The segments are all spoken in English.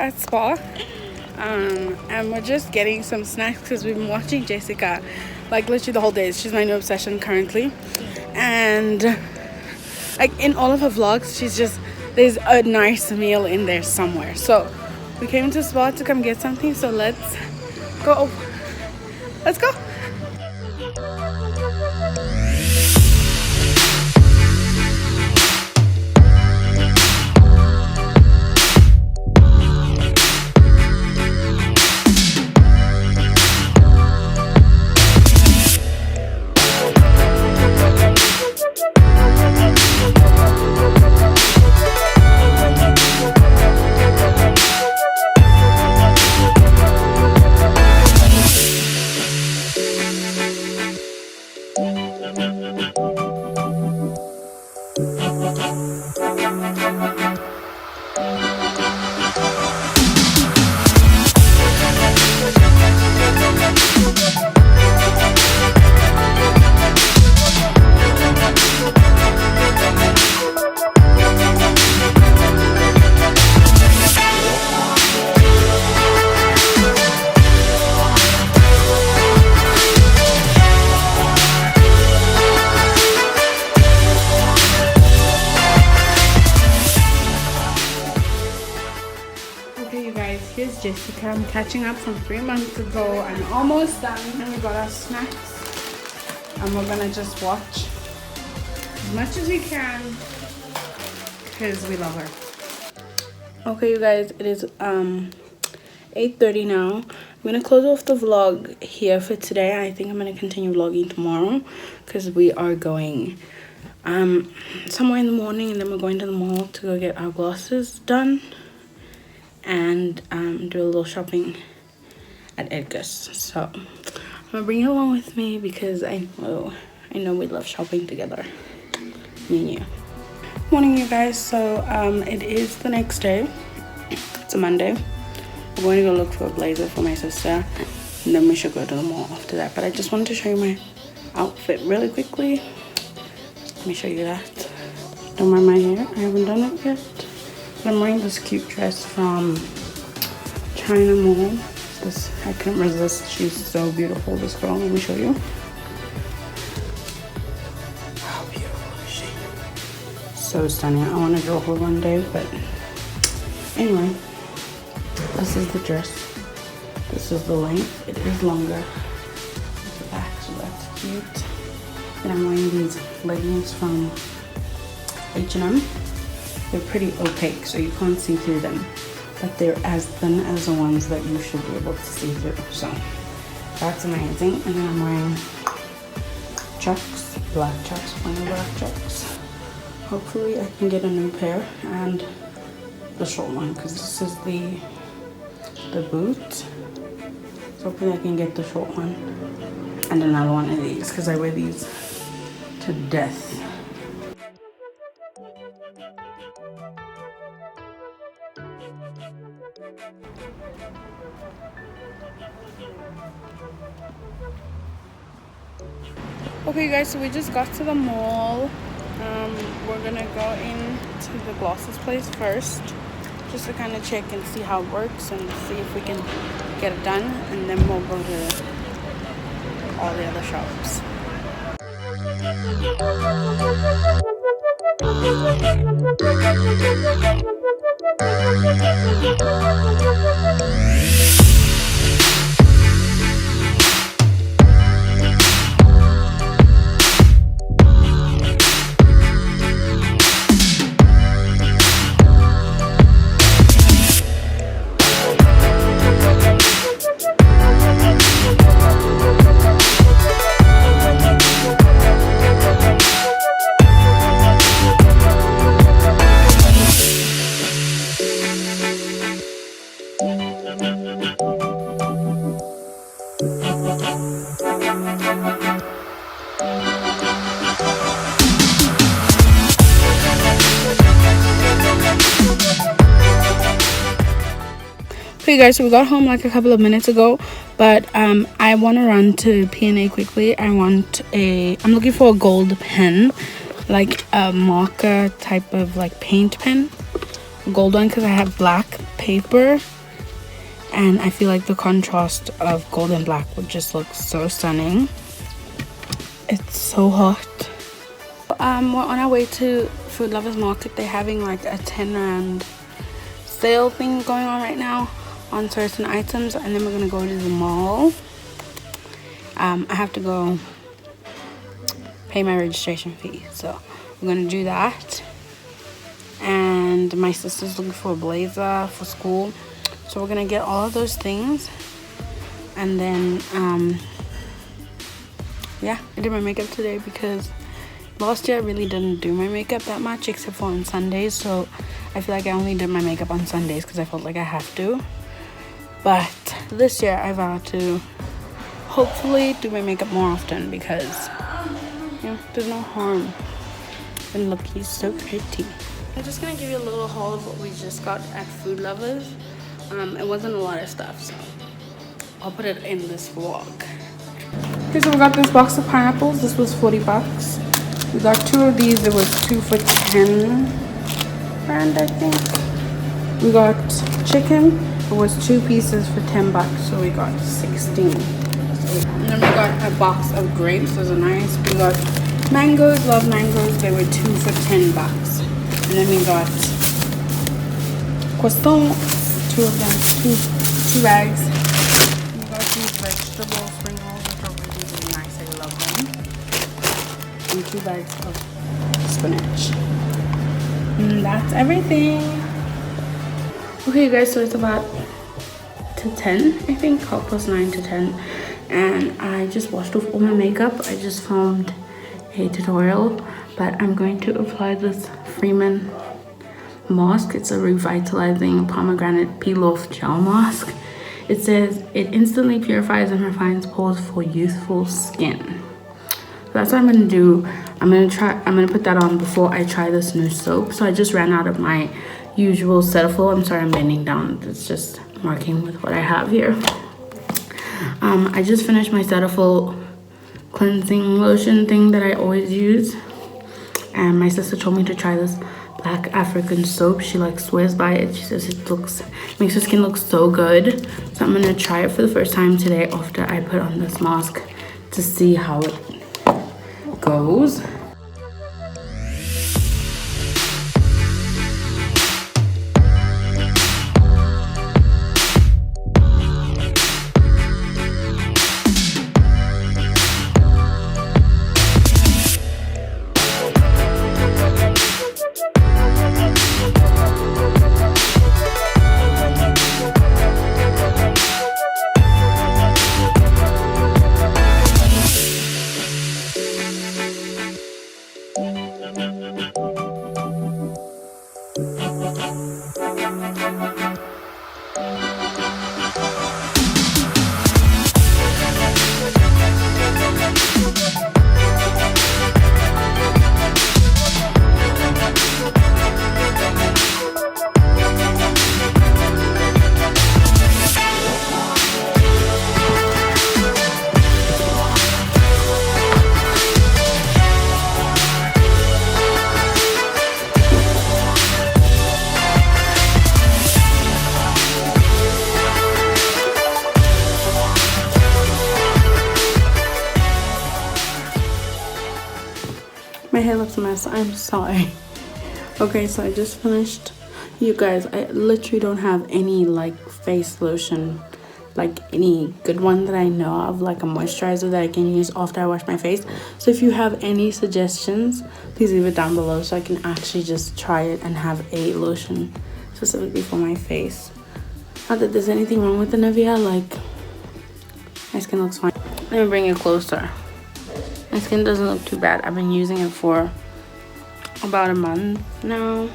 at spa, and we're just getting some snacks because we've been watching Jessica like literally the whole day. She's my new obsession currently, and like in all of her vlogs, there's a nice meal in there somewhere. So we came to spa to come get something, so let's go. Here's Jessica. I'm catching up from 3 months ago. I'm almost done, and we got our snacks, and we're gonna just watch as much as we can because we love her. Okay, you guys, it is 8:30 now. I'm gonna close off the vlog here for today. I think I'm gonna continue vlogging tomorrow because we are going somewhere in the morning, and then we're going to the mall to go get our glasses done and do a little shopping at Edgar's. So I'm gonna bring you along with me because I know we love shopping together, me and you. Morning, you guys. So it is the next day. It's a Monday. I'm going to go look for a blazer for my sister, and then we should go to the mall after that. But I just wanted to show you my outfit really quickly. Let me show you that. Don't mind my hair, I haven't done it yet. I'm wearing this cute dress from China Mall. I couldn't resist. She's so beautiful, this girl. Let me show you. How beautiful is she? So stunning. I want to draw her one day, but anyway, this is the dress. This is the length. It is longer. It's the back, so that's cute. And I'm wearing these leggings from H&M. They're pretty opaque, so you can't see through them, but they're as thin as the ones that you should be able to see through. So that's amazing. And then I'm wearing chucks, black chucks, plain black chucks. Hopefully I can get a new pair and the short one, because this is the boot. So hopefully I can get the short one and another one of these, because I wear these to death. Okay, guys, so we just got to the mall. We're gonna go into the glasses place first, just to kind of check and see how it works and see if we can get it done, and then we'll go to all the other shops. Okay guys, so we got home like a couple of minutes ago, but I want to run to P&A quickly. I'm looking for a gold pen, like a marker type of like paint pen, a gold one, because I have black paper and I feel like the contrast of gold and black would just look so stunning. It's so hot. We're on our way to Food Lovers Market. They're having like a 10 rand sale thing going on right now on certain items, and then we're gonna go to the mall. I have to go pay my registration fee, so I'm gonna do that. And my sister's looking for a blazer for school, so we're gonna get all of those things. And then yeah, I did my makeup today because last year I really didn't do my makeup that much except for on Sundays, so I feel like I only did my makeup on Sundays because I felt like I have to. But this year I vowed to hopefully do my makeup more often because, you know, there's no harm in looking so pretty. I'm just gonna give you a little haul of what we just got at Food Lovers. It wasn't a lot of stuff, so I'll put it in this vlog. Okay, so we got this box of pineapples. This was 40 bucks. We got 2 of these. It was 2 for 10 rand, I think. We got chicken. It was 2 pieces for 10 bucks, so we got 16. And then we got a box of grapes. Those are nice. We got mangoes. Love mangoes. They were 2 for 10 bucks. And then we got croissants. 2 of them. 2 bags. And we got these vegetable spring rolls, which are really nice. I love them. And 2 bags of spinach. And that's everything. Okay, guys, so it's about to 10, I think, 9:30 to 10. And I just washed off all my makeup. I just filmed a tutorial, but I'm going to apply this Freeman mask. It's a revitalizing pomegranate peel-off gel mask. It says it instantly purifies and refines pores for youthful skin. So that's what I'm gonna do. I'm gonna put that on before I try this new soap. So I just ran out of my usual Cetaphil. I'm sorry, I'm bending down. It's just marking with what I have here. I just finished my Cetaphil cleansing lotion thing that I always use, and my sister told me to try this Black African soap. She like swears by it. She says it makes her skin look so good. So I'm gonna try it for the first time today after I put on this mask to see how it goes. My hair looks a mess. I'm sorry. Okay, so I just finished. You guys, I literally don't have any like face lotion, like any good one that I know of, like a moisturizer that I can use after I wash my face. So if you have any suggestions, please leave it down below so I can actually just try it and have a lotion specifically for my face. Not that there's anything wrong with the Nivea, like my skin looks fine. Let me bring it closer. My skin doesn't look too bad. I've been using it for about a month now.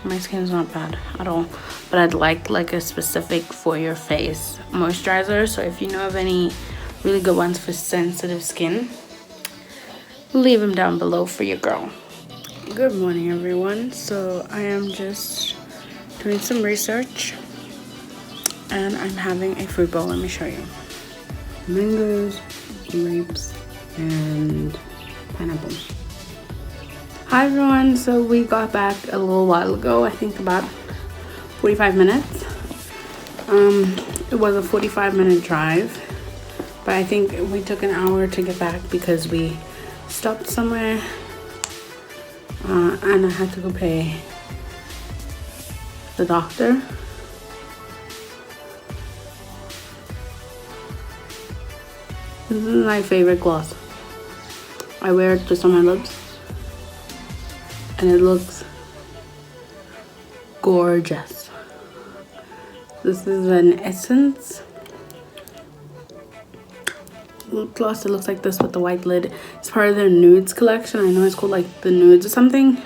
My skin's not bad at all, but I'd like a specific for your face moisturizer. So if you know of any really good ones for sensitive skin, leave them down below for your girl. Good morning, everyone. So I am just doing some research and I'm having a fruit bowl. Let me show you. Mangoes, grapes, and pineapple. Hi everyone, so we got back a little while ago, I think about 45 minutes. It was a 45-minute drive, but I think we took an hour to get back because we stopped somewhere, and I had to go pay the doctor. This is my favorite gloss. I wear it just on my lips and it looks gorgeous. This is an Essence lip gloss. It looks like this with the white lid. It's part of their nudes collection. I know it's called like the nudes or something.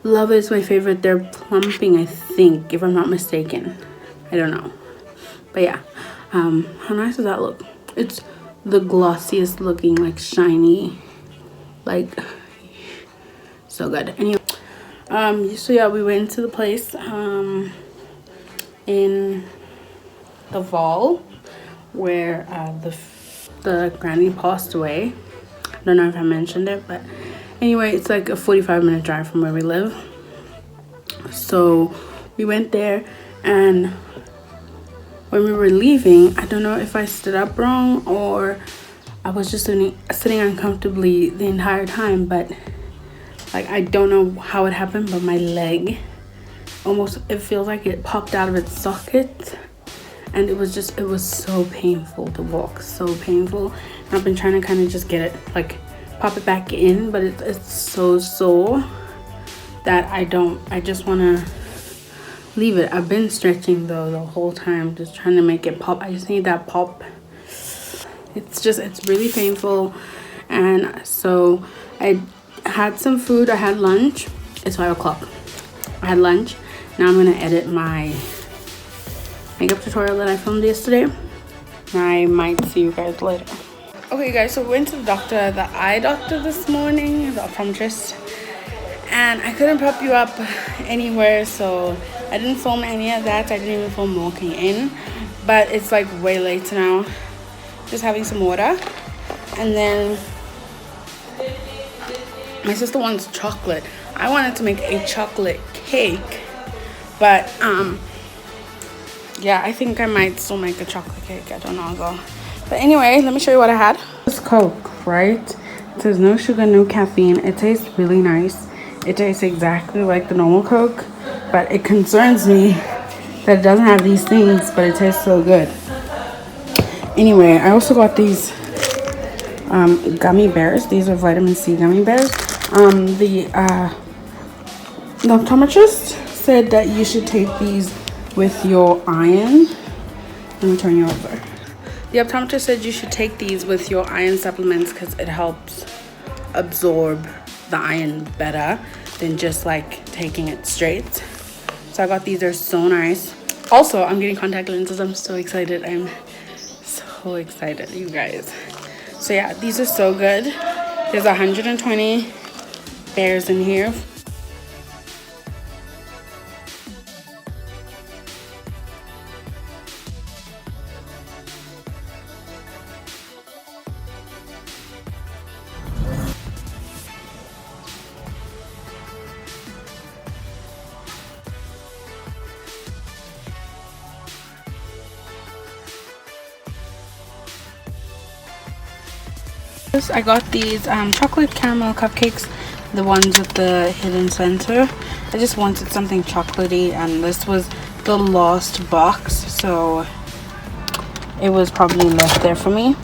Love is my favorite. They're plumping, I think, if I'm not mistaken. I don't know, but yeah. How nice does that look? It's the glossiest looking, like shiny, like so good. Anyway, so yeah, we went to the place in the Val where the granny passed away. I don't know if I mentioned it, but anyway, it's like a 45-minute drive from where we live. So we went there, and when we were leaving, I don't know if I stood up wrong or I was just sitting uncomfortably the entire time, but like I don't know how it happened, but my leg almost, it feels like it popped out of its socket, and it was so painful to walk, so painful. And I've been trying to kind of just get it, like pop it back in, but it's so sore that I just want to leave it. I've been stretching though the whole time, just trying to make it pop. I just need that pop. It's really painful. And so I had some food. I had lunch. It's 5 o'clock. I had lunch. Now I'm gonna edit my makeup tutorial that I filmed yesterday. I might see you guys later. Okay guys, so we went to the doctor, the eye doctor this morning, the optometrist, and I couldn't prop you up anywhere, so I didn't film any of that. I didn't even film walking in, but it's like way late now. Just having some water. And then my sister wants chocolate. I wanted to make a chocolate cake, but yeah, I think I might still make a chocolate cake. I don't know though. But anyway, let me show you what I had. This Coke, right? It says no sugar, no caffeine. It tastes really nice. It tastes exactly like the normal Coke, but it concerns me that it doesn't have these things, but it tastes so good. Anyway, I also got these gummy bears. These are vitamin C gummy bears. The optometrist said that you should take these with your iron. Let me turn you over. The optometrist said you should take these with your iron supplements because it helps absorb the iron better than just like taking it straight. So I got these. They're so nice. Also, I'm getting contact lenses. I'm so excited. I'm so excited, you guys. So yeah, these are so good. There's 120 bears in here. I got these chocolate caramel cupcakes, the ones with the hidden center. I just wanted something chocolatey, and this was the last box, so it was probably left there for me.